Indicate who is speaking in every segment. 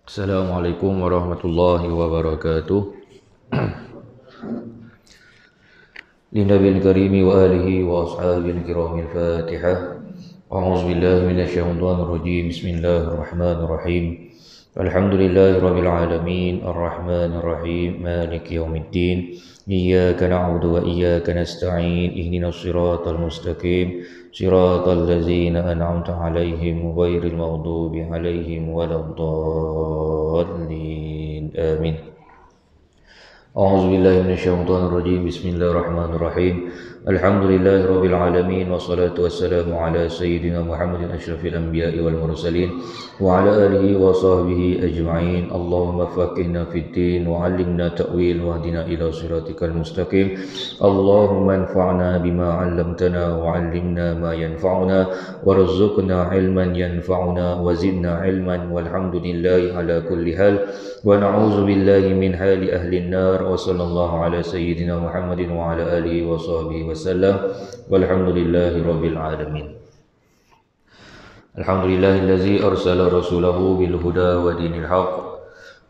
Speaker 1: Assalamualaikum warahmatullahi wabarakatuh. Linabil karimi wa alihi wa ashabil kiramil fatihah. A'udzu billahi minasyaitonir rajim. Bismillahirrahmanirrahim. Alhamdulillahi rabbil alamin, arrahmanir rahim, maliki yaumiddin. Iyyaka na'budu wa iyyaka nasta'in. Ihdinas siratal mustaqim. Siratal ladzina an'amta 'alaihim ghairil maghdubi 'alaihim waladdallin. Amin. A'udzu billahi minasyaitonir rajim. Bismillahirrahmanirrahim. Alhamdulillahi rabbil alamin wassalatu wassalamu ala sayyidina Muhammadin asyrafil anbiya'i wal mursalin wa ala alihi wa sahbihi ajma'in. Allahumma faqihna fid din wa 'allimna ta'wil wa hdina ila siratikal mustaqim. Allahumma anfa'na bima 'allamtana wa 'allimna ma yanfa'una warzuqna 'ilman yanfa'una wa zidna 'ilman walhamdulillahi ala kulli hal wa na'udzu billahi min hali ahli an-nar wa sallallahu ala sayyidina Muhammadin wa ala alihi wa sahbihi wasallam walhamdulillahi rabbil alamin. Alhamdulillahillazi arsala rasulahu bil huda wa dinil haqq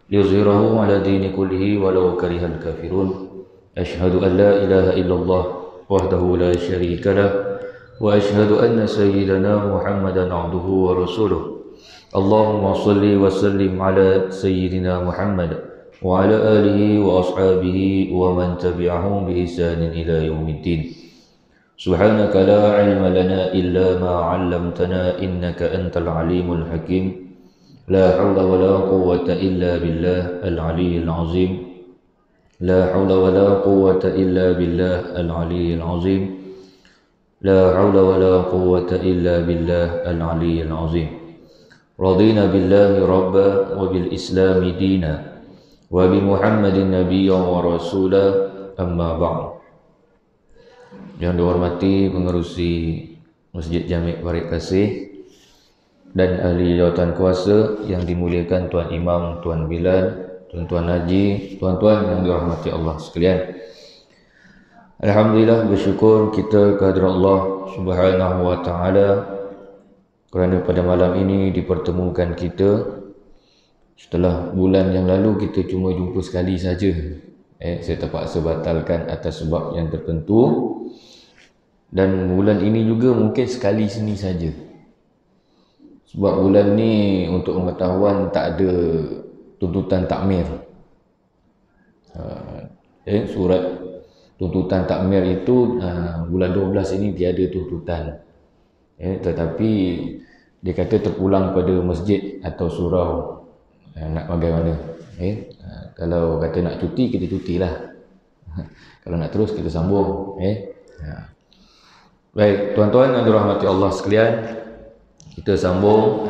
Speaker 1: liyuzhirahu ala dini kullihi walau karihal kafirun. Ashhadu an la ilaha illallah wahdahu la syarika lah wa ashhadu anna sayyidana Muhammadan abduhu wa rasuluh. Allahumma salli wa sallim ala sayyidina Muhammad wa ala alihi wa ashabihi wa man tabi'ahum bi ihsanin ila yaumiddin. Subhanaka la ilma lana illa ma 'allamtana innaka antal alimul hakim. La hawla wa la quwwata illa billah al-'aliyyil 'azim. La hawla wa la quwwata illa billah al-'aliyyil 'azim. La hawla wa la quwwata illa billah al-'aliyyil 'azim. Radina billahi rabba wa bil islami dina wa bi Muhammadin nabiyyan wa rasula, amma ba'd. Yang dihormati pengerusi Masjid Jami' Parit Kasih dan ahli jawatan kuasa yang dimuliakan Tuan Imam, Tuan Bilal, Tuan-tuan Haji, tuan-tuan yang dirahmati Allah sekalian. Alhamdulillah, bersyukur kita kehadrat Allah Subhanahu wa taala kerana pada malam ini dipertemukan kita setelah bulan yang lalu kita cuma jumpa sekali saja. Saya terpaksa batalkan atas sebab yang tertentu, dan bulan ini juga mungkin sekali sini saja. Sebab bulan ni untuk pengetahuan tak ada tuntutan takmir. Surat tuntutan takmir itu bulan 12 ini tiada tuntutan. Tetapi dia kata terpulang pada masjid atau surau, nak bagaimana. Kalau kata nak cuti, kita cutilah. Kalau nak terus, kita sambung. Baik, tuan-tuan yang dirahmati Allah sekalian, kita sambung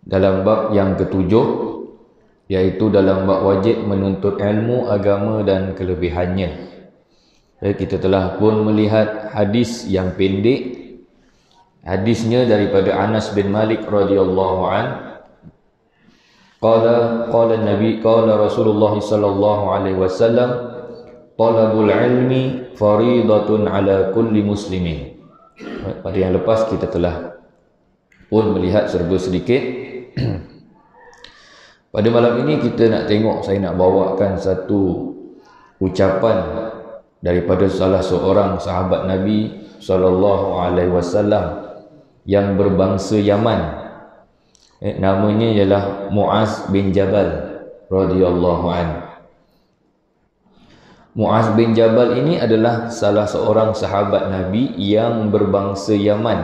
Speaker 1: dalam bab yang ketujuh, iaitu dalam bab wajib menuntut ilmu agama dan kelebihannya. Kita telah pun melihat hadis yang pendek. Hadisnya daripada Anas bin Malik radhiyallahu an. Qala Nabi qala Rasulullah sallallahu alaihi wasallam, talabul ilmi faridatun ala kulli muslimin. Pada yang lepas kita telah pun melihat serba sedikit. Pada malam ini kita nak tengok, saya nak bawakan satu ucapan daripada salah seorang sahabat Nabi sallallahu alaihi wasallam yang berbangsa Yaman. Namanya ialah Muaz bin Jabal radhiyallahu an. Muaz bin Jabal ini adalah salah seorang sahabat Nabi yang berbangsa Yaman.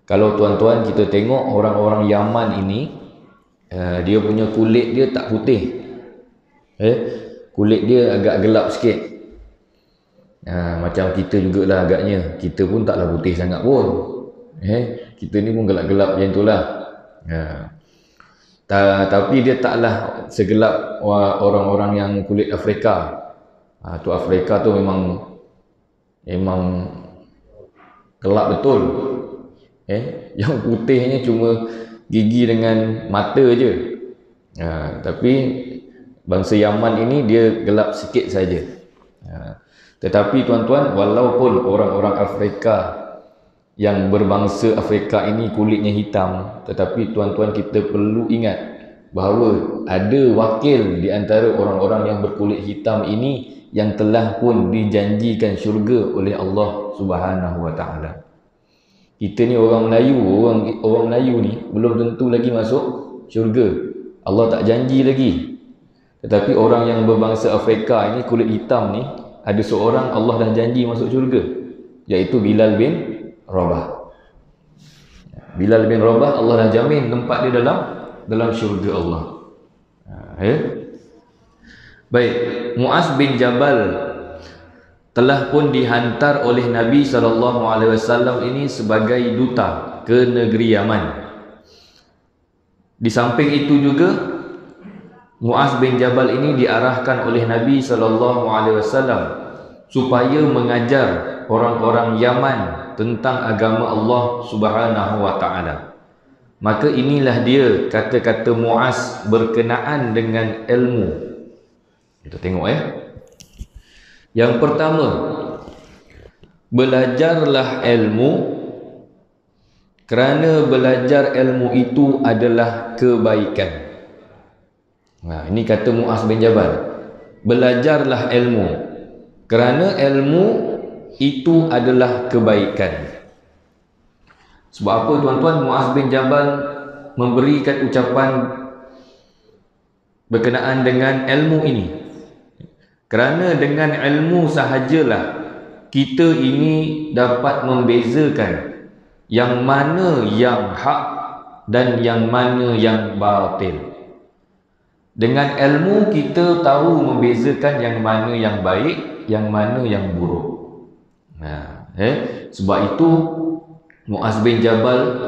Speaker 1: Kalau tuan-tuan kita tengok orang-orang Yaman ini, dia punya kulit dia tak putih. Kulit dia agak gelap sikit. Macam kita jugalah agaknya. Kita pun taklah putih sangat pun. Kita ni pun gelap-gelap macam itulah. Tapi dia taklah segelap orang-orang yang kulit Afrika. Tu Afrika tu memang gelap betul. Yang putihnya cuma gigi dengan mata je. Tapi bangsa Yaman ini dia gelap sikit saja. Tetapi tuan-tuan, walaupun orang-orang Afrika yang berbangsa Afrika ini kulitnya hitam, tetapi tuan-tuan kita perlu ingat bahawa ada wakil di antara orang-orang yang berkulit hitam ini yang telah pun dijanjikan syurga oleh Allah Subhanahu wa taala. Kita ni orang Melayu, orang Melayu ni belum tentu lagi masuk syurga. Allah tak janji lagi. Tetapi orang yang berbangsa Afrika ini kulit hitam ni, ada seorang Allah dah janji masuk syurga, iaitu Bilal bin Rabah. Bilal bin Rabah Allah dah jamin tempat dia dalam syurga Allah. Ya. Baik, Muaz bin Jabal telah pun dihantar oleh Nabi SAW ini sebagai duta ke negeri Yaman. Di samping itu juga Muaz bin Jabal ini diarahkan oleh Nabi SAW supaya mengajar orang-orang Yaman tentang agama Allah Subhanahu wa taala. Maka inilah dia kata-kata Muaz berkenaan dengan ilmu. Kita tengok ya. Yang pertama, belajarlah ilmu kerana belajar ilmu itu adalah kebaikan. Nah, ini kata Muaz bin Jabal. Belajarlah ilmu kerana ilmu itu adalah kebaikan. Sebab apa tuan-tuan Muaz bin Jabal memberikan ucapan berkenaan dengan ilmu ini? Kerana dengan ilmu sahajalah kita ini dapat membezakan yang mana yang hak dan yang mana yang batil. Dengan ilmu kita tahu membezakan yang mana yang baik, yang mana yang buruk. Nah, sebab itu Muaz bin Jabal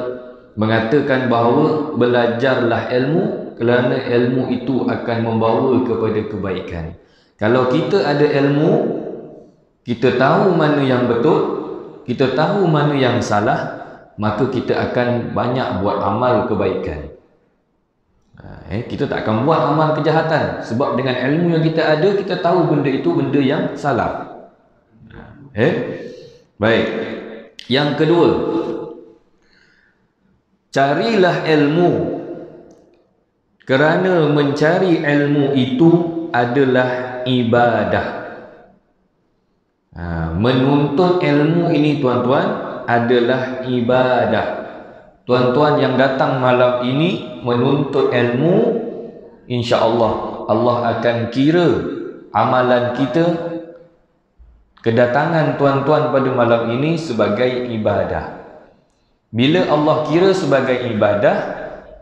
Speaker 1: mengatakan bahawa belajarlah ilmu kerana ilmu itu akan membawa kepada kebaikan. Kalau kita ada ilmu, kita tahu mana yang betul, kita tahu mana yang salah, maka kita akan banyak buat amal kebaikan. Kita tak akan buat amal kejahatan sebab dengan ilmu yang kita ada, kita tahu benda itu benda yang salah. Baik. Yang kedua, carilah ilmu kerana mencari ilmu itu adalah ibadah. Menuntut ilmu ini tuan-tuan adalah ibadah. Tuan-tuan yang datang malam ini menuntut ilmu, insya-Allah Allah akan kira amalan kita, kedatangan tuan-tuan pada malam ini sebagai ibadah. Bila Allah kira sebagai ibadah,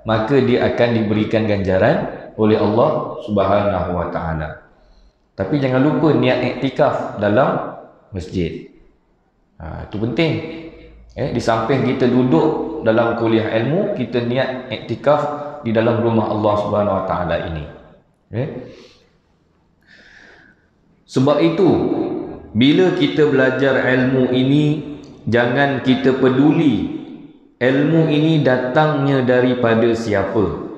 Speaker 1: maka dia akan diberikan ganjaran oleh Allah Subhanahu wa taala. Tapi jangan lupa niat iktikaf dalam masjid. Itu penting. Di samping kita duduk dalam kuliah ilmu, kita niat iktikaf di dalam rumah Allah Subhanahu wa taala ini. Sebab itu bila kita belajar ilmu ini, jangan kita peduli ilmu ini datangnya daripada siapa.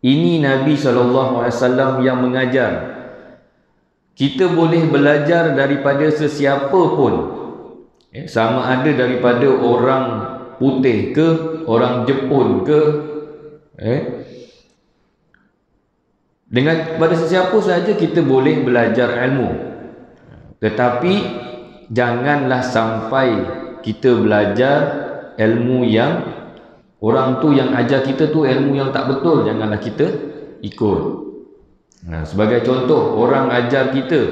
Speaker 1: Ini Nabi SAW yang mengajar. Kita boleh belajar daripada sesiapa pun, sama ada daripada orang putih ke, orang Jepun ke, dengan pada sesiapa sahaja kita boleh belajar ilmu. Tetapi janganlah sampai kita belajar ilmu yang orang tu yang ajar kita tu ilmu yang tak betul, janganlah kita ikut. Sebagai contoh, orang ajar kita,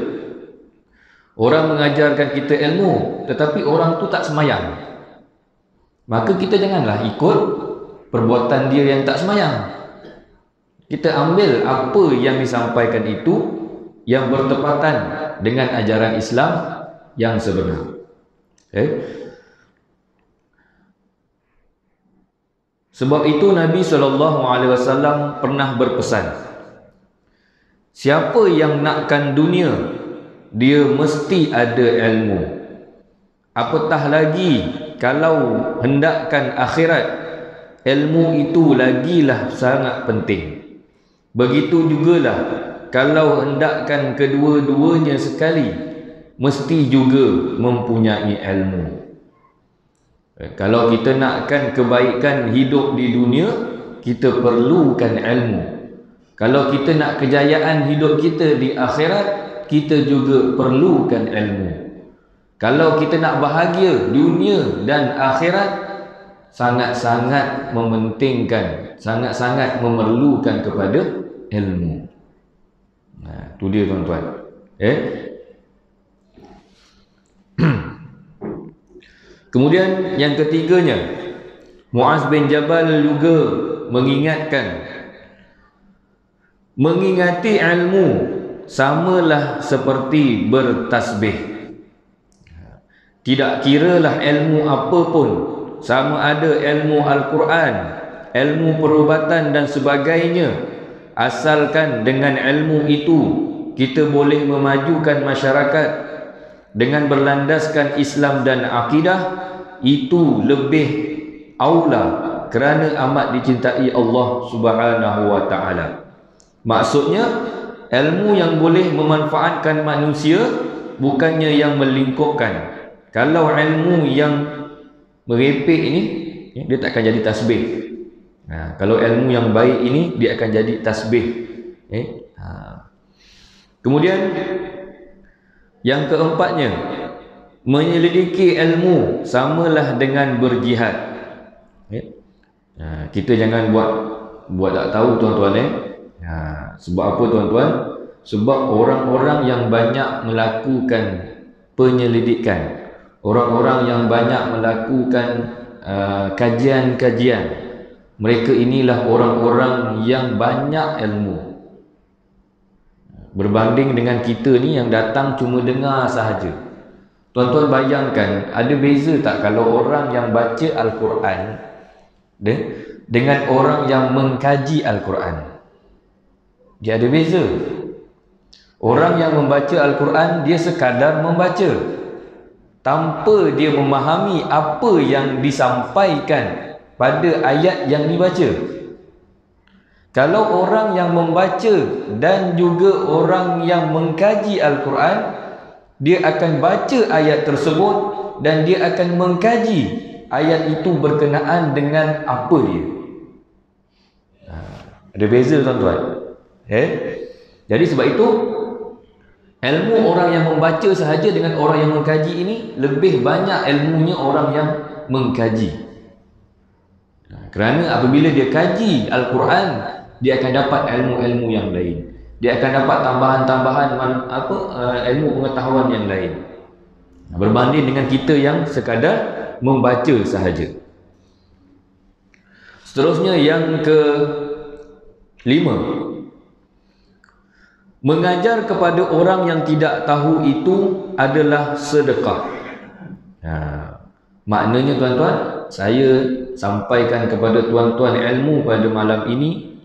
Speaker 1: orang mengajarkan kita ilmu, tetapi orang tu tak semayang, maka kita janganlah ikut perbuatan dia yang tak semayang. Kita ambil apa yang disampaikan itu yang bertepatan dengan ajaran Islam yang sebenar. Sebab itu Nabi SAW pernah berpesan, siapa yang nakkan dunia, dia mesti ada ilmu. Apatah lagi kalau hendakkan akhirat, ilmu itu lagilah sangat penting. Begitu jugalah kalau hendakkan kedua-duanya sekali, mesti juga mempunyai ilmu. Kalau kita nakkan kebaikan hidup di dunia, kita perlukan ilmu. Kalau kita nak kejayaan hidup kita di akhirat, kita juga perlukan ilmu. Kalau kita nak bahagia dunia dan akhirat, sangat-sangat mementingkan, sangat-sangat memerlukan kepada ilmu. Nah, tu dia tuan-tuan. Kemudian yang ketiganya, Muaz bin Jabal juga mengingatkan, mengingati ilmu samalah seperti bertasbih. Tidak kiralah ilmu apa pun, sama ada ilmu Al-Quran, ilmu perubatan dan sebagainya, asalkan dengan ilmu itu kita boleh memajukan masyarakat dengan berlandaskan Islam dan akidah, itu lebih aula kerana amat dicintai Allah Subhanahu wa taala. Maksudnya ilmu yang boleh memanfaatkan manusia, bukannya yang melingkupkan. Kalau ilmu yang merepek ini, dia tak akan jadi tasbih. Kalau ilmu yang baik ini, dia akan jadi tasbih. Kemudian yang keempatnya, menyelidiki ilmu samalah dengan berjihad. Kita jangan buat tak tahu tuan-tuan. Sebab apa tuan-tuan? Sebab orang-orang yang banyak melakukan penyelidikan, orang-orang yang banyak melakukan kajian-kajian, mereka inilah orang-orang yang banyak ilmu, berbanding dengan kita ni yang datang cuma dengar sahaja. Tuan-tuan bayangkan, ada beza tak kalau orang yang baca Al-Quran dengan orang yang mengkaji Al-Quran? Dia ada beza. Orang yang membaca Al-Quran, dia sekadar membaca tanpa dia memahami apa yang disampaikan pada ayat yang dibaca. Kalau orang yang membaca dan juga orang yang mengkaji Al-Quran, dia akan baca ayat tersebut dan dia akan mengkaji ayat itu berkenaan dengan apa dia. Ada beza tuan-tuan. Jadi sebab itu, ilmu orang yang membaca sahaja dengan orang yang mengkaji ini lebih banyak ilmunya orang yang mengkaji. Kerana apabila dia kaji Al-Quran, dia akan dapat ilmu-ilmu yang lain. Dia akan dapat tambahan-tambahan ilmu pengetahuan yang lain, berbanding dengan kita yang sekadar membaca sahaja. Seterusnya yang ke-5, mengajar kepada orang yang tidak tahu itu adalah sedekah. Maknanya tuan-tuan, saya sampaikan kepada tuan-tuan ilmu pada malam ini,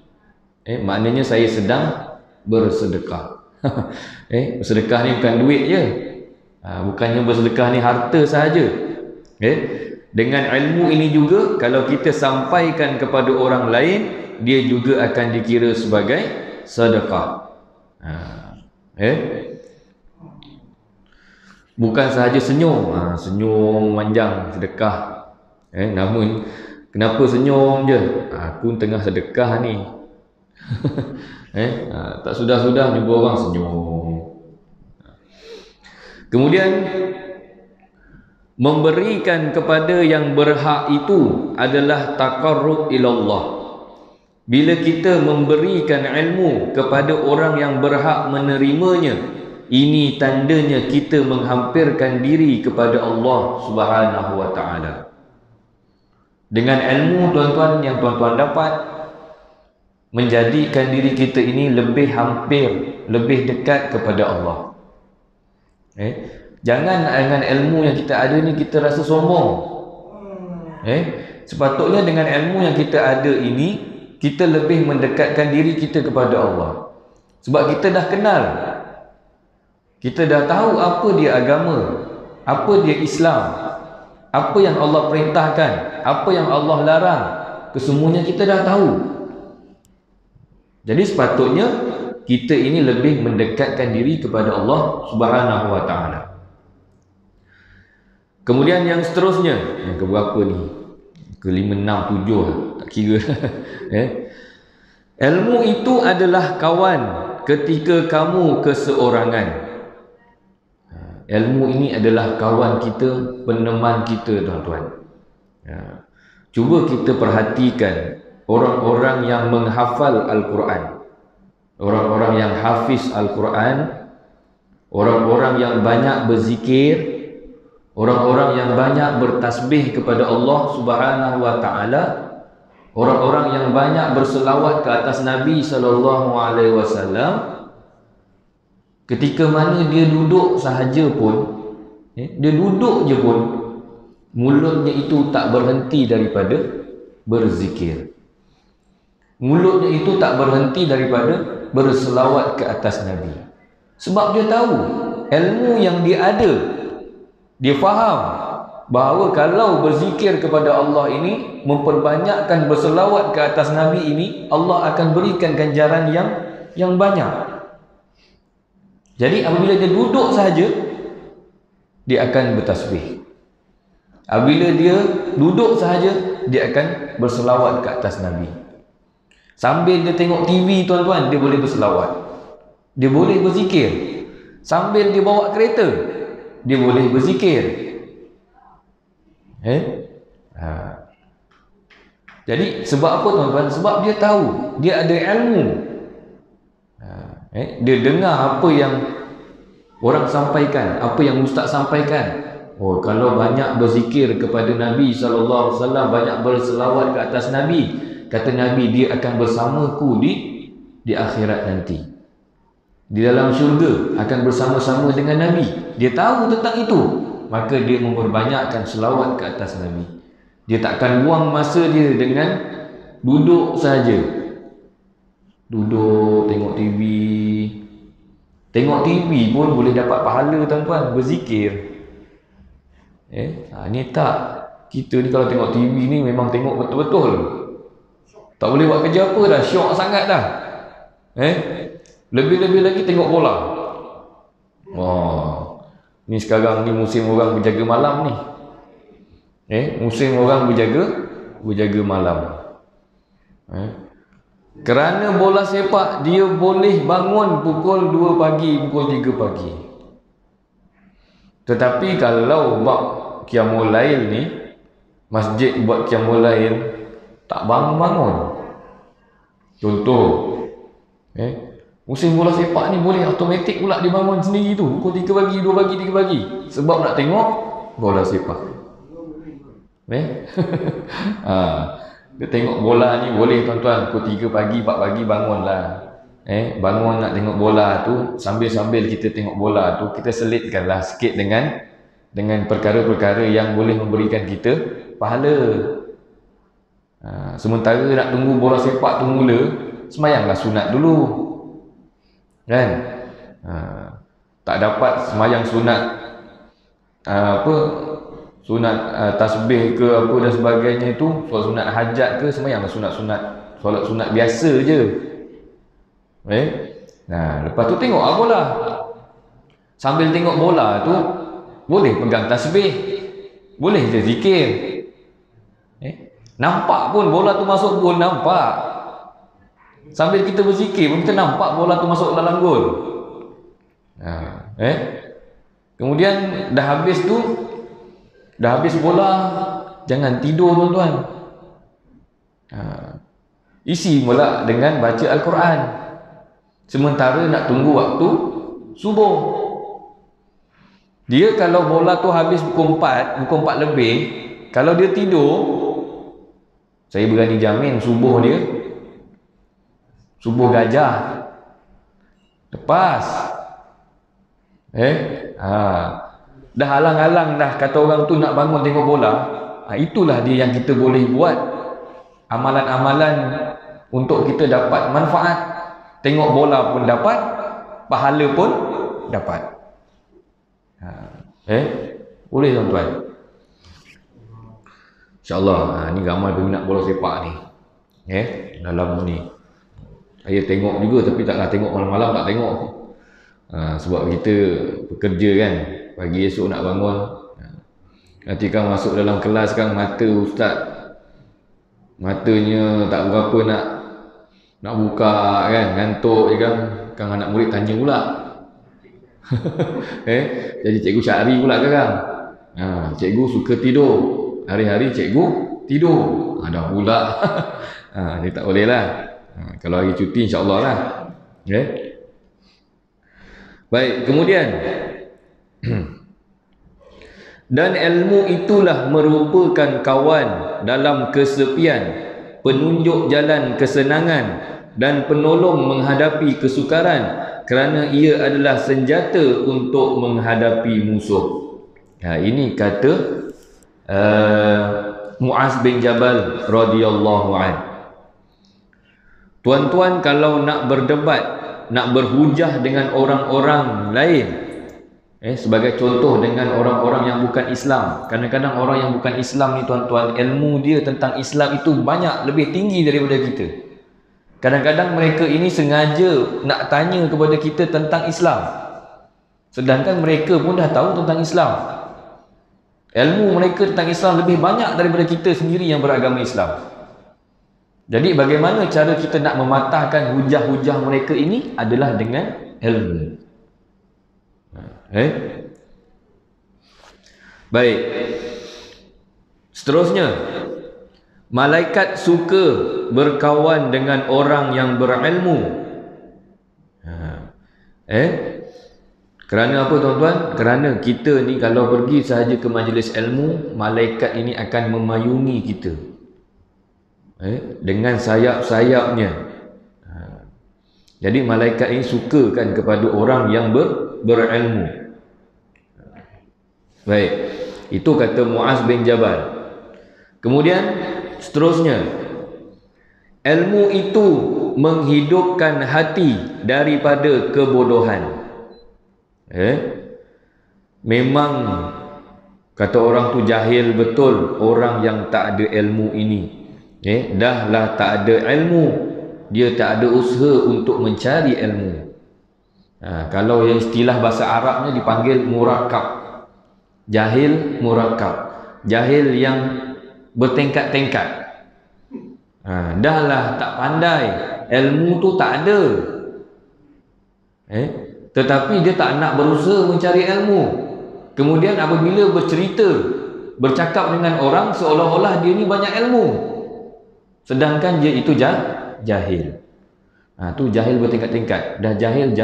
Speaker 1: maknanya saya sedang bersedekah. Bersedekah ni bukan duit je, bukannya bersedekah ni harta sahaja. Dengan ilmu ini juga, kalau kita sampaikan kepada orang lain, dia juga akan dikira sebagai sedekah. Bukan sahaja senyum, senyum manjang sedekah. Namun kenapa senyum je? Aku tengah sedekah ni. Tak sudah-sudah jumpa orang senyum. Kemudian memberikan kepada yang berhak itu adalah taqarrub ilallah. Bila kita memberikan ilmu kepada orang yang berhak menerimanya, ini tandanya kita menghampirkan diri kepada Allah Subhanahu wa taala. Dengan ilmu tuan-tuan yang tuan-tuan dapat, menjadikan diri kita ini lebih hampir, lebih dekat kepada Allah. Jangan dengan ilmu yang kita ada ni kita rasa sombong. Sepatutnya dengan ilmu yang kita ada ini, kita lebih mendekatkan diri kita kepada Allah. Sebab kita dah kenal, kita dah tahu apa dia agama, apa dia Islam, apa yang Allah perintahkan, apa yang Allah larang, kesemuanya kita dah tahu. Jadi sepatutnya kita ini lebih mendekatkan diri kepada Allah Subhanahu wa taala. Kemudian yang seterusnya, yang keberapa ni? Ke-5, 6, 7 lah. Tak kira. Ilmu itu adalah kawan ketika kamu keseorangan. Ilmu ini adalah kawan kita, peneman kita, tuan-tuan. Cuba kita perhatikan orang-orang yang menghafal Al-Quran, orang-orang yang hafiz Al-Quran, orang-orang yang banyak berzikir, orang-orang yang banyak bertasbih kepada Allah Subhanahu wa taala, orang-orang yang banyak berselawat ke atas Nabi sallallahu alaihi wasallam. Ketika mana dia duduk sahaja pun, dia duduk je pun, mulutnya itu tak berhenti daripada berzikir. Mulutnya itu tak berhenti daripada berselawat ke atas Nabi. Sebab dia tahu ilmu yang dia ada. Dia faham bahawa kalau berzikir kepada Allah ini, memperbanyakkan berselawat ke atas Nabi ini, Allah akan berikan ganjaran yang banyak. Jadi apabila dia duduk sahaja, dia akan bertasbih. Apabila dia duduk sahaja, dia akan berselawat ke atas Nabi. Sambil dia tengok TV, tuan-tuan, dia boleh berselawat. Dia boleh berzikir. Sambil dia bawa kereta, dia boleh berzikir. Jadi sebab apa, tuan-tuan? Sebab dia tahu, dia ada ilmu. Dia dengar apa yang orang sampaikan, apa yang ustaz sampaikan. Oh, kalau banyak berzikir kepada Nabi SAW, banyak berselawat ke atas Nabi, kata Nabi, dia akan bersamaku di akhirat nanti. Di dalam syurga akan bersama-sama dengan Nabi. Dia tahu tentang itu, maka dia memperbanyakkan selawat ke atas Nabi. Dia takkan buang masa dia dengan duduk saja. Duduk tengok TV. Tengok TV pun boleh dapat pahala, tuan-tuan, berzikir. Ni tak. Kita ni kalau tengok TV ni memang tengok betul-betul. Tak boleh buat kerja apa dah, syok sangat dah. Lebih-lebih lagi tengok bola. Ni sekarang ni musim orang berjaga malam ni. Musim orang berjaga malam. Kerana bola sepak, dia boleh bangun pukul 2 pagi, pukul 3 pagi. Tetapi kalau bab qiyamul lail ni, masjid buat qiyamul lail, tak bangun-bangun. Contoh, musim bola sepak ni boleh automatik pula dia bangun sendiri tu, pukul 3 pagi, 2 pagi, 3 pagi. Sebab nak tengok bola sepak. Dia tengok bola ni boleh, tuan-tuan, pukul 3 pagi, 4 pagi bangunlah. Bangun nak tengok bola tu, sambil-sambil kita tengok bola tu, kita selitkanlah sikit dengan perkara-perkara yang boleh memberikan kita pahala. Sementara nak tunggu bola sepak tu mula, semayanglah sunat dulu. Kan? Tak dapat semayang sunat sunat tasbih ke apa dan sebagainya itu, solat sunat hajat ke, semayanglah sunat-sunat, solat sunat biasa je. Lepas tu tengok bola. Sambil tengok bola tu boleh pegang tasbih, boleh je zikir. Nampak pun bola tu masuk gol, nampak. Sambil kita berzikir pun kita nampak bola tu masuk dalam gol. Kemudian dah habis bola, jangan tidur, tuan-tuan. Isi mula dengan baca Al-Quran. Sementara nak tunggu waktu subuh. Dia kalau bola tu habis pukul 4 lebih, kalau dia tidur, saya berani jamin subuh dia, subuh gajah, lepas. Dah halang-halang dah, kata orang tu nak bangun tengok bola. Itulah dia yang kita boleh buat amalan-amalan untuk kita dapat manfaat. Tengok bola pun dapat, pahala pun dapat. Boleh, tuan-tuan. InsyaAllah. Ni ramai peminat bola sepak ni. Dalam ni saya tengok juga, tapi taklah tengok malam-malam, tak tengok. Sebab kita bekerja kan, pagi esok nak bangun. Ketika masuk dalam kelas kan, mata ustaz, matanya tak berapa nak buka kan, ngantuk je kan anak murid tanya pula. Jadi cikgu cari pula kan. Cikgu suka tidur. Hari-hari cikgu tidur. Dah pula. Dia tak boleh lah. Kalau hari cuti insya-Allah lah. Baik, kemudian dan ilmu itulah merupakan kawan dalam kesepian, penunjuk jalan kesenangan dan penolong menghadapi kesukaran, kerana ia adalah senjata untuk menghadapi musuh. Ini kata Muaz bin Jabal radhiyallahu anhu. Tuan-tuan, kalau nak berdebat, nak berhujah dengan orang-orang lain, sebagai contoh dengan orang-orang yang bukan Islam. Kadang-kadang orang yang bukan Islam ni tuan-tuan, ilmu dia tentang Islam itu banyak, lebih tinggi daripada kita. Kadang-kadang mereka ini sengaja nak tanya kepada kita tentang Islam, sedangkan mereka pun dah tahu tentang Islam. Ilmu mereka tentang Islam lebih banyak daripada kita sendiri yang beragama Islam. Jadi bagaimana cara kita nak mematahkan hujah-hujah mereka ini adalah dengan ilmu. Baik. Seterusnya, malaikat suka berkawan dengan orang yang berilmu. Kerana apa tuan-tuan? Kerana kita ni kalau pergi sahaja ke majlis ilmu, malaikat ini akan memayungi kita dengan sayap-sayapnya. Jadi malaikat ini sukakan kepada orang yang berilmu. Baik, itu kata Muaz bin Jabal. Kemudian seterusnya, ilmu itu menghidupkan hati daripada kebodohan. Memang kata orang tu jahil betul orang yang tak ada ilmu ini. Dahlah tak ada ilmu, dia tak ada usaha untuk mencari ilmu. Kalau yang istilah bahasa Arabnya dipanggil murakab. Jahil murakab, jahil yang bertingkat-tingkat. Dahlah tak pandai, ilmu tu tak ada, tetapi dia tak nak berusaha mencari ilmu. Kemudian apabila bercakap dengan orang, seolah-olah dia ni banyak ilmu, sedangkan dia itu jahil. Tu jahil bertingkat-tingkat. Dah jahil,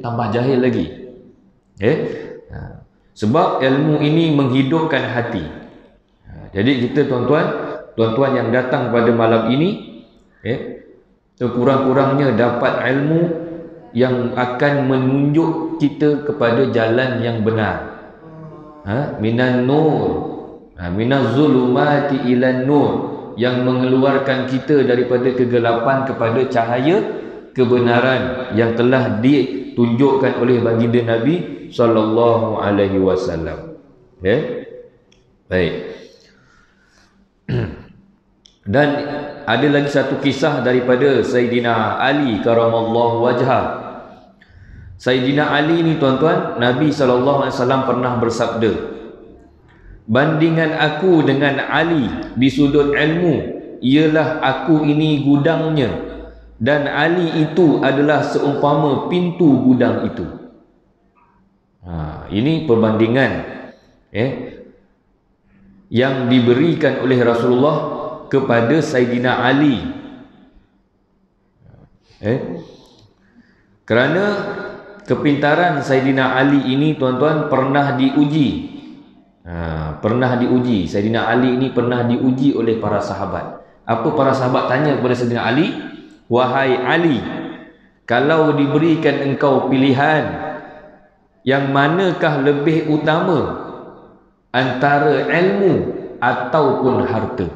Speaker 1: tambah jahil lagi. Sebab ilmu ini menghidupkan hati. Jadi kita tuan-tuan yang datang pada malam ini, sekurang-kurangnya dapat ilmu yang akan menunjuk kita kepada jalan yang benar. Minan nur, minaz zulumati ilan nur, yang mengeluarkan kita daripada kegelapan kepada cahaya kebenaran yang telah ditunjukkan oleh baginda Nabi sallallahu alaihi wasallam. Baik. Dan ada lagi satu kisah daripada Sayyidina Ali karamallahu wajhah. Sayyidina Ali ni tuan-tuan, Nabi sallallahu alaihi wasallam pernah bersabda, bandingan aku dengan Ali di sudut ilmu ialah aku ini gudangnya dan Ali itu adalah seumpama pintu gudang itu. Ini perbandingan yang diberikan oleh Rasulullah kepada Sayyidina Ali. Kerana kepintaran Sayyidina Ali ini tuan-tuan pernah diuji. Sayyidina Ali ini pernah diuji oleh para sahabat. Apa para sahabat tanya kepada Sayyidina Ali? Wahai Ali, kalau diberikan engkau pilihan, yang manakah lebih utama antara ilmu ataupun harta?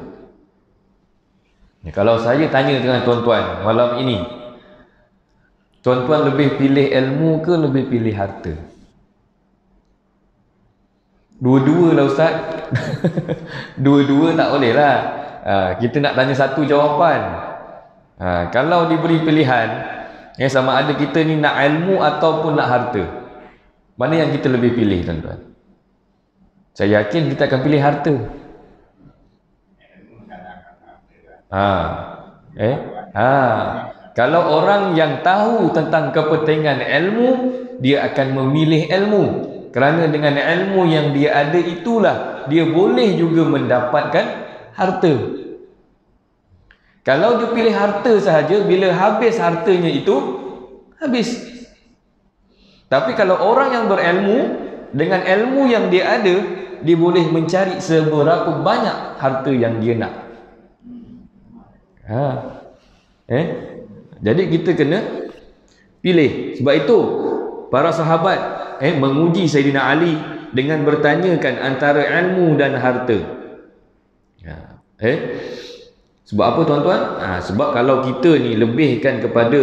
Speaker 1: Kalau saya tanya dengan tuan-tuan malam ini, tuan-tuan lebih pilih ilmu ke lebih pilih harta? Dua-dua lah Ustaz. Dua-dua tak boleh lah. Kita nak tanya satu jawapan. Kalau diberi pilihan, sama ada kita ni nak ilmu ataupun nak harta, mana yang kita lebih pilih tuan-tuan? Saya yakin kita akan pilih harta. Kalau orang yang tahu tentang kepentingan ilmu, dia akan memilih ilmu. Kerana dengan ilmu yang dia ada itulah dia boleh juga mendapatkan harta. Kalau dia pilih harta sahaja, bila habis hartanya itu, habis. Tapi kalau orang yang berilmu, dengan ilmu yang dia ada, dia boleh mencari seberapa banyak harta yang dia nak. Jadi kita kena pilih. Sebab itu para sahabat menguji Sayyidina Ali dengan bertanyakan antara ilmu dan harta. Sebab apa tuan-tuan? Sebab kalau kita ni lebihkan kepada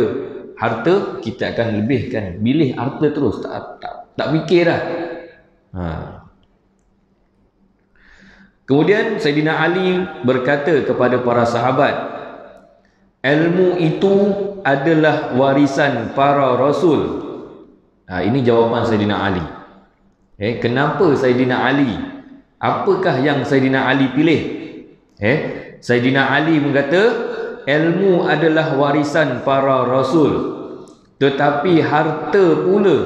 Speaker 1: harta, kita akan lebihkan, pilih harta terus, tak fikir dah. Kemudian Sayyidina Ali berkata kepada para sahabat, ilmu itu adalah warisan para rasul. Ini jawapan Sayyidina Ali. Kenapa Sayyidina Ali? Apakah yang Sayyidina Ali pilih? Sayyidina Ali berkata, ilmu adalah warisan para rasul, tetapi harta pula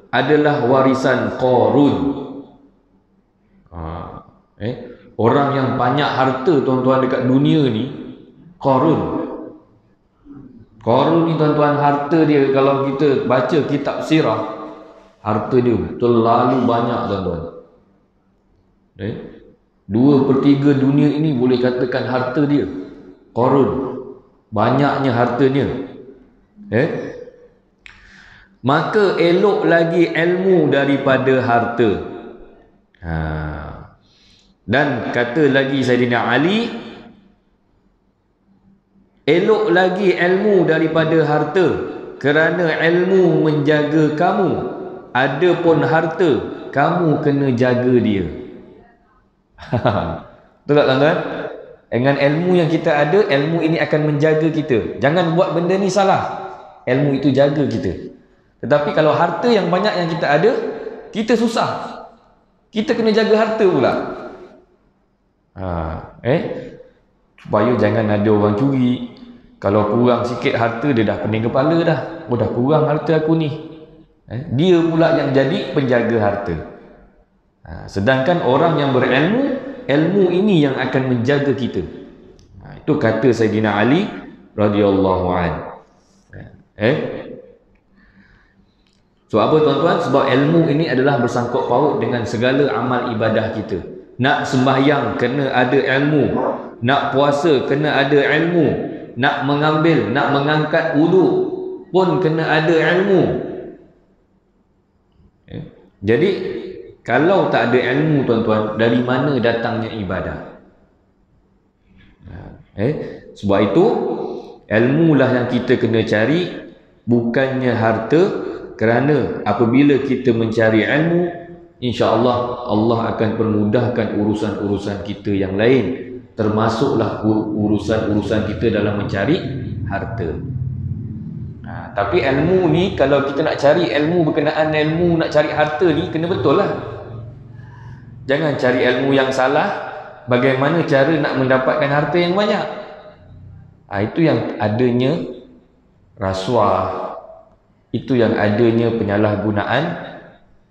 Speaker 1: adalah warisan Qarun. Orang yang banyak harta tuan-tuan dekat dunia ni, Qarun. Qarun ni tuan-tuan, harta dia kalau kita baca kitab sirah, harta dia terlalu banyak tuan-tuan. 2/3 dunia ini boleh katakan harta dia. Qarun, banyaknya hartanya. Maka elok lagi ilmu daripada harta. Dan kata lagi Sayyidina Ali, elok lagi ilmu daripada harta, kerana ilmu menjaga kamu, adapun harta kamu kena jaga dia. Betul tak tuan-tuan? Dengan ilmu yang kita ada, ilmu ini akan menjaga kita. Jangan buat benda ni salah, ilmu itu jaga kita. Tetapi kalau harta yang banyak yang kita ada, kita susah, kita kena jaga harta pula. Supaya jangan ada orang curi. Kalau kurang sikit harta, dia dah pening kepala dah. Dah kurang harta aku ni. Dia pula yang jadi penjaga harta. Sedangkan orang yang berilmu, ilmu ini yang akan menjaga kita. Itu kata Sayyidina Ali radhiyallahu anhu. So apa tuan-tuan? Sebab ilmu ini adalah bersangkut paut dengan segala amal ibadah kita. Nak sembahyang kena ada ilmu, nak puasa kena ada ilmu, nak mengambil, nak mengangkat wudu pun kena ada ilmu. Jadi kalau tak ada ilmu tuan-tuan, dari mana datangnya ibadah? Sebab itu ilmu lah yang kita kena cari, bukannya harta. Kerana apabila kita mencari ilmu, insya-Allah Allah akan permudahkan urusan-urusan kita yang lain, termasuklah urusan-urusan kita dalam mencari harta. Tapi ilmu ni, kalau kita nak cari ilmu berkenaan ilmu nak cari harta ni, kena betul lah. Jangan cari ilmu yang salah. Bagaimana cara nak mendapatkan harta yang banyak? Itu yang adanya rasuah, itu yang adanya penyalahgunaan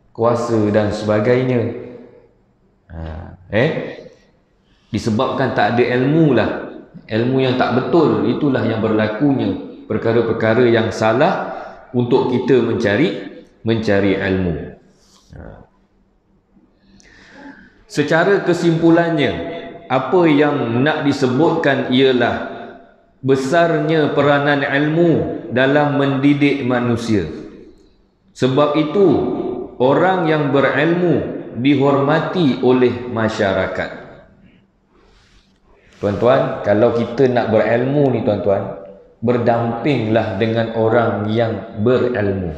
Speaker 1: kuasa dan sebagainya. Disebabkan tak ada ilmu lah, ilmu yang tak betul, itulah yang berlakunya perkara-perkara yang salah untuk kita mencari ilmu. Secara kesimpulannya, apa yang nak disebutkan ialah besarnya peranan ilmu dalam mendidik manusia. Sebab itu orang yang berilmu dihormati oleh masyarakat. Tuan-tuan, kalau kita nak berilmu ni tuan-tuan, berdampinglah dengan orang yang berilmu.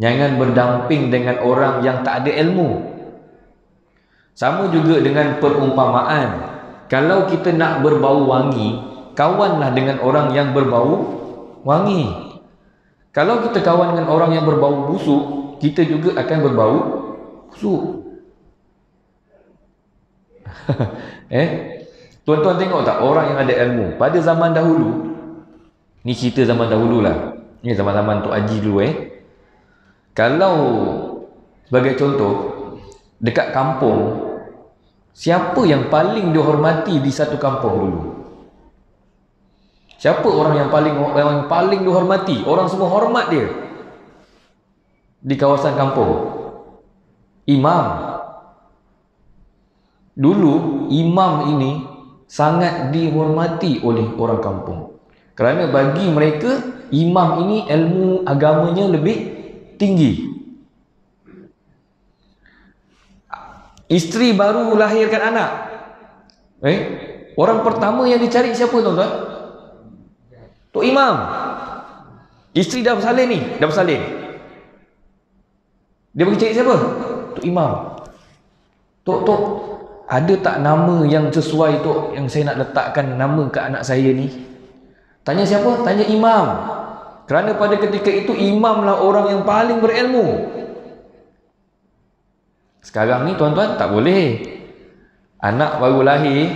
Speaker 1: Jangan berdamping dengan orang yang tak ada ilmu. Sama juga dengan perumpamaan. Kalau kita nak berbau wangi, kawanlah dengan orang yang berbau wangi. Kalau kita kawan dengan orang yang berbau busuk, kita juga akan berbau busuk. Tuan-tuan tengok tak orang yang ada ilmu pada zaman dahulu, ni cerita zaman dahulu lah, ni zaman-zaman Tok Haji dulu. Kalau sebagai contoh, dekat kampung, siapa yang paling dihormati di satu kampung dulu? Siapa orang yang paling dihormati? Orang semua hormat dia di kawasan kampung? Imam. Dulu imam ini sangat dihormati oleh orang kampung, kerana bagi mereka imam ini ilmu agamanya lebih tinggi. Isteri baru lahirkan anak, orang pertama yang dicari siapa tuan-tuan? Tok Imam. Isteri dah bersalin ni, dah bersalin, dia pergi cari siapa? Tok Imam. Tok, ada tak nama yang sesuai Tok, yang saya nak letakkan nama ke anak saya ni? Tanya siapa? Tanya Imam. Kerana pada ketika itu imamlah orang yang paling berilmu. Sekarang ni tuan-tuan tak boleh. Anak baru lahir,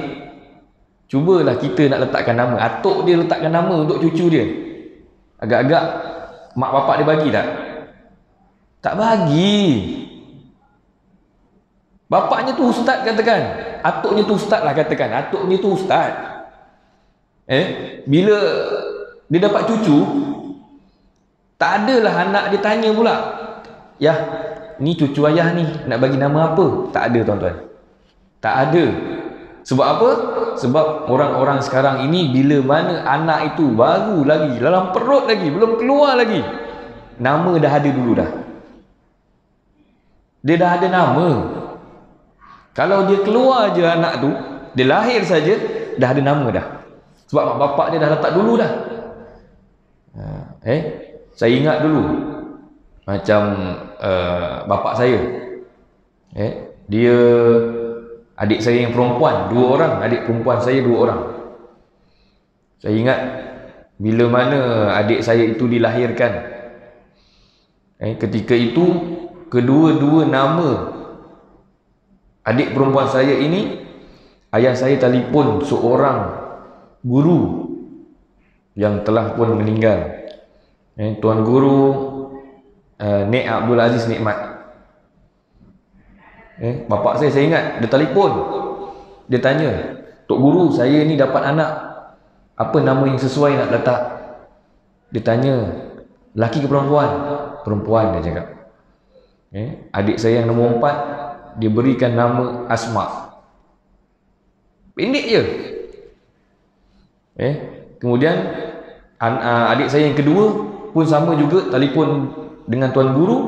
Speaker 1: cubalah kita nak letakkan nama. Atuk dia letakkan nama untuk cucu dia. Agak-agak mak bapak dia bagi tak? Tak bagi. Bapaknya tu ustaz katakan, atuknya tu ustaz lah katakan, atuknya tu ustaz. Bila dia dapat cucu, tak adalah anak dia tanya pula, "Yah, ni cucu ayah ni, nak bagi nama apa?" Tak ada tuan-tuan. Tak ada. Sebab apa? Sebab orang-orang sekarang ini, bila mana anak itu baru lagi, dalam perut lagi, belum keluar lagi, nama dah ada dulu dah. Dia dah ada nama. Kalau dia keluar je anak tu, dia lahir saja, dah ada nama dah. Sebab mak bapak dia dah letak dulu dah. Saya ingat dulu, macam bapak saya, dia, adik saya yang perempuan 2 orang, adik perempuan saya 2 orang. Saya ingat bila mana adik saya itu dilahirkan, ketika itu kedua-dua nama adik perempuan saya ini, ayah saya telefon seorang guru yang telah pun meninggal, Tuan Guru Nek Abdul Aziz Nikmat. Bapak saya ingat, dia telefon, dia tanya, "Tok Guru, saya ni dapat anak, apa nama yang sesuai nak letak?" Dia tanya, "Laki ke perempuan?" "Perempuan," dia cakap. Adik saya yang nombor 4, dia berikan nama Asma. Pendek je. Kemudian adik saya yang kedua pun sama juga, telefon dengan Tuan Guru,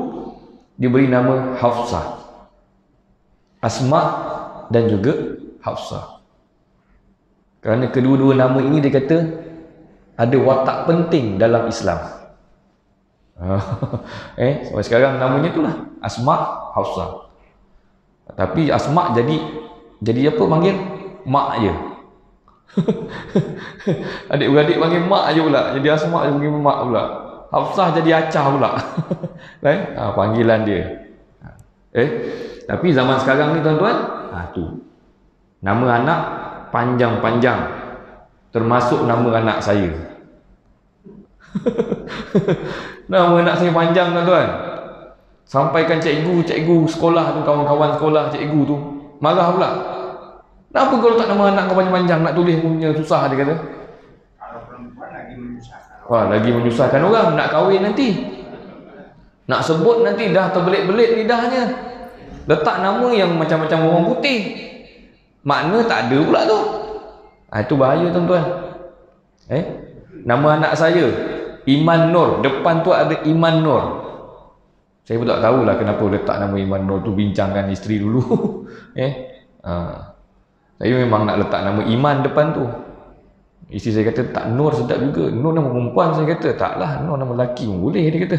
Speaker 1: dia beri nama Hafsah. Asma dan juga Hafsah. Kerana kedua-dua nama ini dia kata ada watak penting dalam Islam. Sampai sekarang namanya itulah Asma, Hafsah. Tapi Asma jadi apa panggil? Mak je. Adik-beradik panggil mak je pula. Jadi Asma je panggil mak pula. Hafsah jadi acah pula. Panggilan dia. Tapi zaman sekarang ni tuan-tuan, tu nama anak panjang-panjang, termasuk nama anak saya. Nama anak saya panjang tuan-tuan. Sampaikan cikgu sekolah tu, kawan-kawan sekolah cikgu tu marah pula. "Kenapa kau letak nama anak kau panjang-panjang, nak tulis punya susah," dia kata. Kalau perempuan lagi menyusahkan. Lagi menyusahkan orang nak kahwin nanti. Nak sebut nanti dah terbelit-belit lidahnya. Letak nama yang macam-macam orang putih. Makna tak ada pula tu. Itu bahaya tuan-tuan. Nama anak saya Iman Nur, depan tu ada Iman Nur. Saya pun tak tahulah kenapa letak nama Iman Nur tu, bincangkan isteri dulu. Saya memang nak letak nama Iman depan tu. Isteri saya kata, "Tak, Nur sedap juga. Nur nama perempuan." Saya kata, "Taklah, Nur nama lelaki pun boleh," dia kata.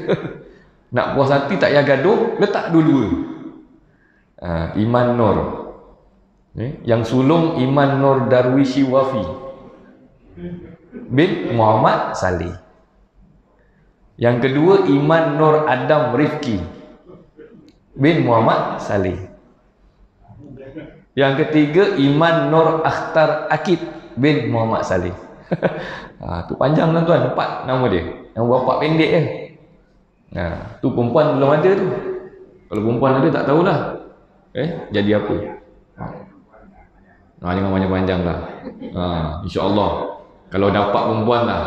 Speaker 1: Nak puas hati tak payah gaduh, letak dua-dua. Iman Nur. Yang sulung Iman Nur Darwishi Wafi bin Muhammad Saleh. Yang kedua Iman Nur Adam Rifki bin Muhammad Saleh. Yang ketiga Iman Nur Akhtar Akid bin Muhammad Saleh. Tu panjang tuan-tuan, 4 nama dia. Yang bapa pendek je. Tu perempuan belum ada tu. Kalau perempuan ada tak tahulah. Jadi apa? Jangan panjang-panjang lah. InsyaAllah. Kalau dapat perempuan lah.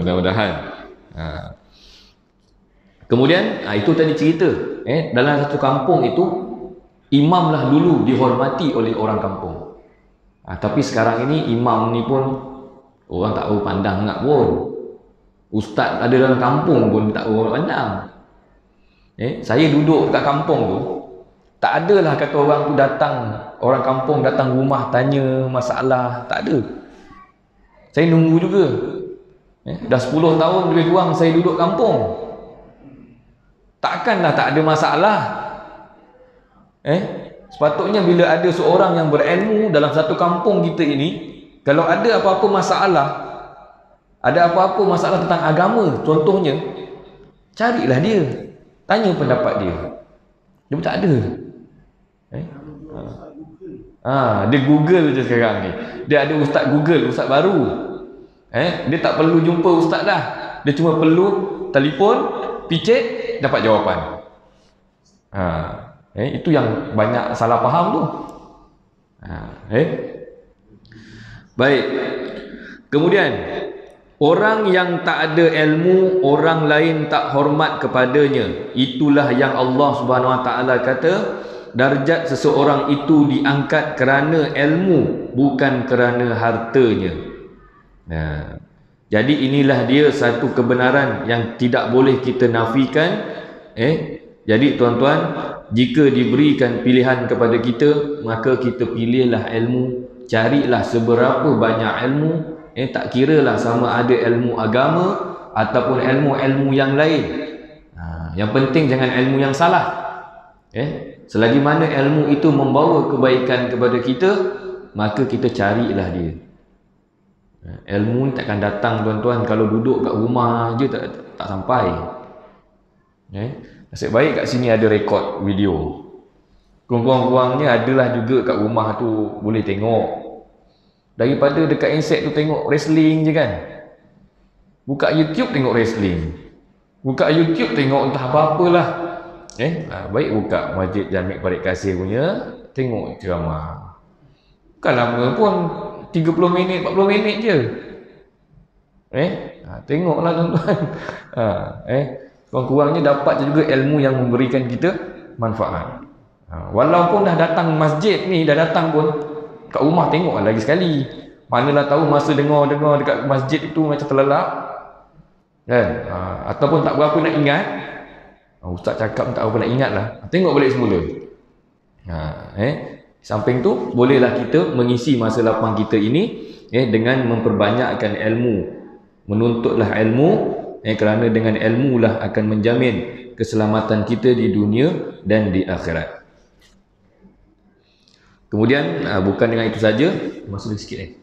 Speaker 1: Mudah-mudahan. Kemudian, itu tadi cerita. Dalam satu kampung itu, imam lah dulu dihormati oleh orang kampung. Tapi sekarang ini, imam ni pun, orang tak tahu pandang nak pun. Ustaz ada dalam kampung pun tak tahu pandang. Saya duduk dekat kampung tu, tak adalah kata orang tu datang, orang kampung datang rumah tanya masalah, tak ada. Saya nunggu juga. Dah 10 tahun lebih kurang saya duduk kampung. Takkanlah tak ada masalah. Sepatutnya bila ada seorang yang berilmu dalam satu kampung kita ini, kalau ada apa-apa masalah, ada apa-apa masalah tentang agama contohnya, carilah dia, tanya pendapat dia. Dia pun tak ada. Dia Google je sekarang ni. Dia ada ustaz Google, ustaz baru. Dia tak perlu jumpa ustaz dah. Dia cuma perlu telefon, picit, dapat jawapan. Itu yang banyak salah faham tu. Baik. Kemudian, orang yang tak ada ilmu, orang lain tak hormat kepadanya. Itulah yang Allah Subhanahu Wa Taala kata, darjat seseorang itu diangkat kerana ilmu, bukan kerana hartanya. Jadi inilah dia satu kebenaran yang tidak boleh kita nafikan. Jadi tuan-tuan, jika diberikan pilihan kepada kita, maka kita pilihlah ilmu. Carilah seberapa banyak ilmu. Tak kiralah sama ada ilmu agama ataupun ilmu-ilmu yang lain. Yang penting jangan ilmu yang salah. Selagi mana ilmu itu membawa kebaikan kepada kita, maka kita carilah dia. Ilmu ni takkan datang tuan-tuan kalau duduk kat rumah je tak sampai. Nasib baik kat sini ada rekod video. Kurang-kurangnya adalah juga kat rumah tu boleh tengok. Daripada dekat handset tu tengok wrestling je kan. Buka YouTube tengok wrestling. Buka YouTube tengok entah apa-apalah. Baik buka Masjid Jamik Parit Kasih punya, tengok ceramah. Bukan lama pun, 30 minit, 40 minit je. Tengoklah tuan-tuan. Kurang-kurangnya dapat juga ilmu yang memberikan kita manfaat. Walaupun dah datang masjid ni, dah datang pun, kat rumah tengok lagi sekali. Manalah tahu masa dengar-dengar dekat masjid itu macam terlelap kan? Ataupun tak berapa nak ingat. Ustaz cakap tak berapa nak ingat lah. Tengok balik semula. Samping tu bolehlah kita mengisi masa lapang kita ini dengan memperbanyakkan ilmu. Menuntutlah ilmu, kerana dengan ilmu lah akan menjamin keselamatan kita di dunia dan di akhirat. Kemudian bukan dengan itu saja, masuk sikit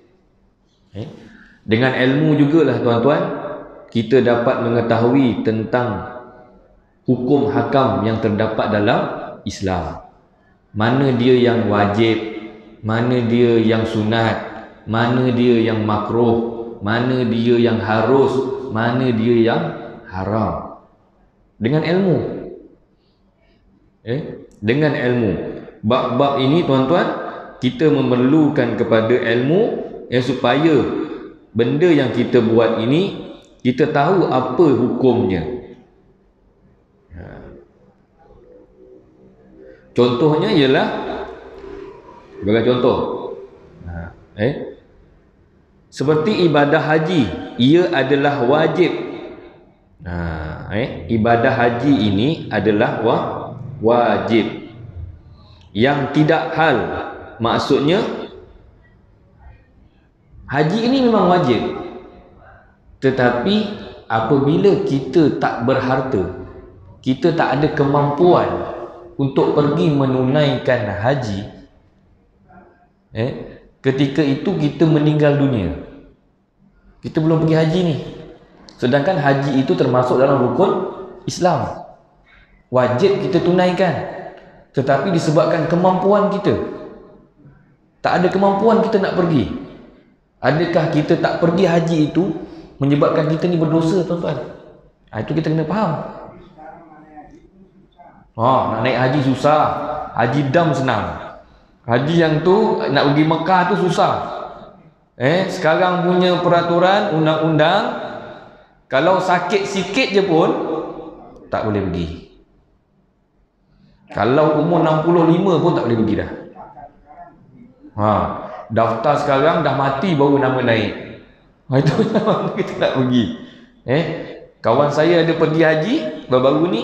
Speaker 1: dengan ilmu jugalah tuan-tuan, kita dapat mengetahui tentang hukum hakam yang terdapat dalam Islam. Mana dia yang wajib, mana dia yang sunat, mana dia yang makruh, mana dia yang harus, mana dia yang haram. Dengan ilmu. Dengan ilmu. Bab-bab ini tuan-tuan, kita memerlukan kepada ilmu supaya benda yang kita buat ini, kita tahu apa hukumnya. Contohnya ialah, sebagai contoh, seperti ibadah haji, ia adalah wajib. Ibadah haji ini adalah wajib. Yang tidak hal, maksudnya haji ini memang wajib, tetapi apabila kita tak berharta, kita tak ada kemampuan untuk pergi menunaikan haji, ketika itu kita meninggal dunia, kita belum pergi haji ni, sedangkan haji itu termasuk dalam rukun Islam, wajib kita tunaikan. Tetapi disebabkan kemampuan kita, tak ada kemampuan kita nak pergi. Adakah kita tak pergi haji itu menyebabkan kita ni berdosa, tuan-tuan? Itu kita kena faham. Nak naik haji susah, haji dam senang. Haji yang tu nak pergi Mekah tu susah. Sekarang punya peraturan undang-undang, kalau sakit sikit je pun tak boleh pergi. Kalau umur 65 pun tak boleh pergi dah. Daftar sekarang dah mati baru nama naik. Itu yang kita tak pergi. Kawan saya ada pergi haji baru-baru ni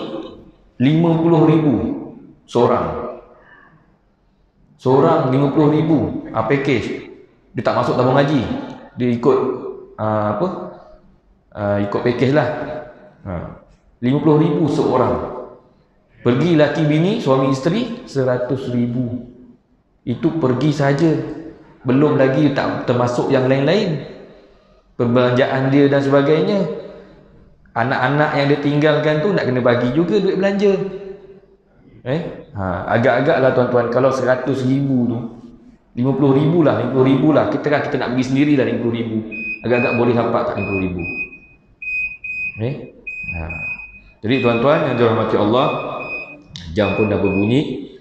Speaker 1: 50,000 seorang. Seorang 50,000 package. Dia tak masuk tabung haji. Dia ikut ikut package lah. 50,000 seorang. Pergi laki bini, suami isteri 100,000. Itu pergi saja. Belum lagi tak termasuk yang lain-lain, perbelanjaan dia dan sebagainya. Anak-anak yang dia tinggalkan tu nak kena bagi juga duit belanja. Agak-agak lah tuan-tuan, kalau 100,000 tu 50,000 lah, 50,000 lah. Kita nak pergi sendiri lah 50,000. Agak-agak boleh dapat tak 50,000? Jadi tuan-tuan yang dirahmati Allah, jam pun dah berbunyi,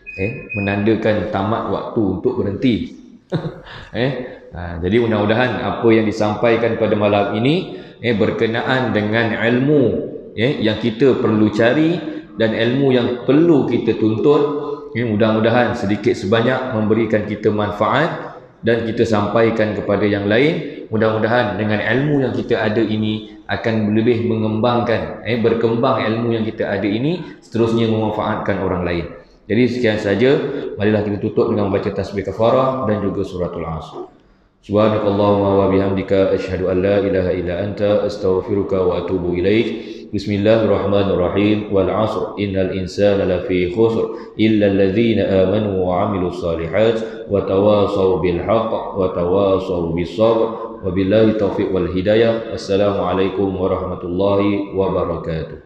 Speaker 1: menandakan tamat waktu untuk berhenti. Jadi mudah-mudahan apa yang disampaikan pada malam ini berkenaan dengan ilmu yang kita perlu cari dan ilmu yang perlu kita tuntut, mudah-mudahan sedikit sebanyak memberikan kita manfaat dan kita sampaikan kepada yang lain. Mudah-mudahan dengan ilmu yang kita ada ini akan lebih mengembangkan, berkembang ilmu yang kita ada ini, seterusnya memanfaatkan orang lain. Jadi sekian saja, marilah kita tutup dengan membaca tasbih kafarah dan juga suratul Asr. Subhanakallahumma wa bihamdika asyhadu an la ilaha illa anta astaghfiruka wa atubu ilaik. Bismillahirrahmanirrahim. Wal 'asr innal insana lafi khusr illa alladhina amanu wa 'amilus salihat wa tawasaw bil haqq wa tawasaw bis sabr. Wabillahi taufiq wal hidayah. Assalamualaikum warahmatullahi wabarakatuh.